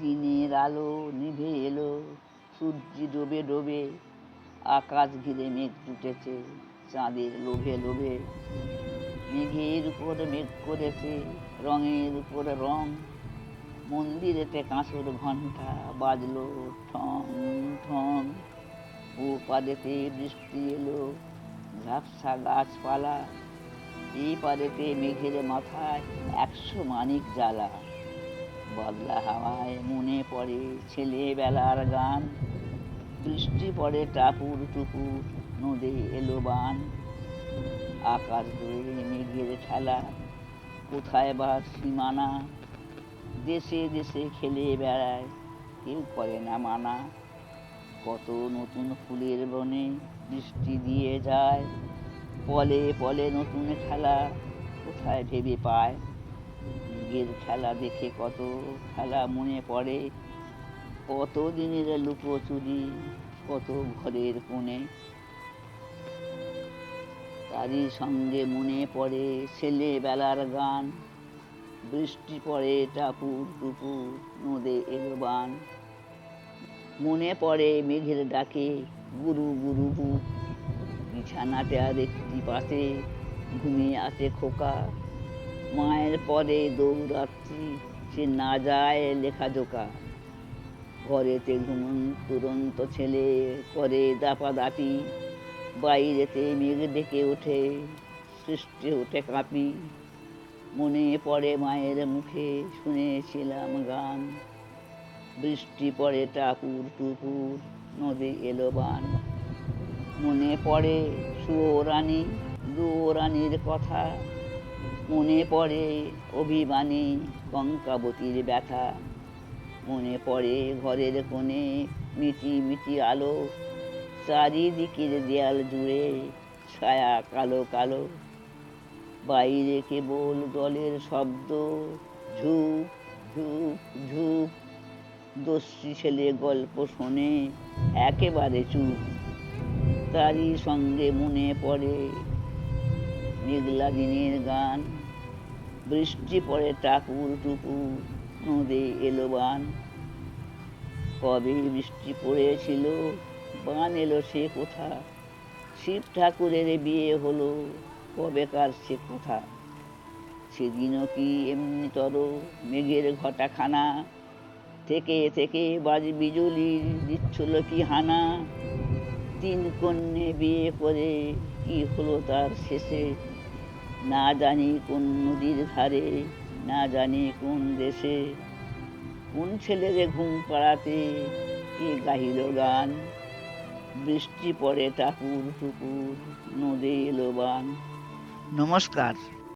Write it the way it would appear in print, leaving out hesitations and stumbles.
দিনের আলো নিভে এলো, সূর্য ডোবে ডোবে, আকাশ ঘিরে মেঘ জুটেছে চাঁদের লোভে লোভে। মেঘের উপর মেঘ করেছে রঙের উপর রং, মন্দিরেতে কাঁসর ঘণ্টা বাজলো ঠং ঠং। ও পারেতে বৃষ্টি এলো, ঝাপসা গাছপালা, এই পারেতে মেঘের মাথায় 100 মানিক জ্বালা। বদলা হাওয়ায় মনে পড়ে ছেলেবেলার গান, বৃষ্টি পড়ে টাপুর টুপুর, নদে এলো বান। আকাশ জুড়ে মেঘের খেলা, কোথায় বা সীমানা, দেশে দেশে খেলে বেড়ায়, কেউ করে না মানা। কত নতুন ফুলের বনে বৃষ্টি দিয়ে যায়, পলে পলে নতুন খেলা কোথায় ভেবে পায়। মেঘের খেলা দেখে কত খেলা মনে পড়ে, কত দিনের লুকোচুরি, কত ঘরের কোণে। তারই সঙ্গে মনে পড়ে ছেলেবেলার গান, বৃষ্টি পড়ে টাপুর টুপুর, নদে এলো বান। মনে পড়ে মেঘের ডাকে গুরু গুরু বুক, বিছানাতে আর একটি পাশে ঘুমিয়ে আছে খোকা। মায়ের পরে দৌড়াচ্ছি, সে না যায় লেখাজোকা। ঘরেতে ঘুমন্ত ছেলে করে দাপাদাপি, বাইরেতে মেঘ ডেকে ওঠে, সৃষ্টি ওঠে কাঁপি। মনে পড়ে মায়ের মুখে শুনেছিলাম গান, বৃষ্টি পড়ে টাপুর টুপুর, নদে এলো বান। মনে পড়ে সুয়োরানী দুয়োরানীর কথা, মনে পড়ে অভিমানী কঙ্কাবতীর ব্যথা। মনে পড়ে ঘরের কোণে মিটি মিটি আলো, চারিদিকের দেয়াল জুড়ে ছায়া কালো কালো। বাইরে কেবল জলের শব্দ, ঝুপ ঝুপ ঝুপ। দস্যি ছেলে গল্প শোনে একেবারে চুপ। তারই সঙ্গে মনে পড়ে মেঘলা দিনের গান, বৃষ্টি পড়ে টাপুর টুপুর, নদে এলো বান। কবে বৃষ্টি পড়েছিল, বান এলো সে কোথা, শিব ঠাকুরের বিয়ে হলো কবেকার সে কথা। সেদিনও কি এমনিতর মেঘের ঘটাখানা, থেকে থেকে বাজ বিজুলির দিচ্ছিল কি হানা। 3 কন্যে বিয়ে করে কি হলো তার শেষে, না জানি কোন নদীর ধারে, না জানি কোন দেশে। কোন ছেলের ঘুম পাড়াতে কে গাহিল গান, বৃষ্টি পড়ে টাপুর টুপুর, নদে এলো বান। নমস্কার।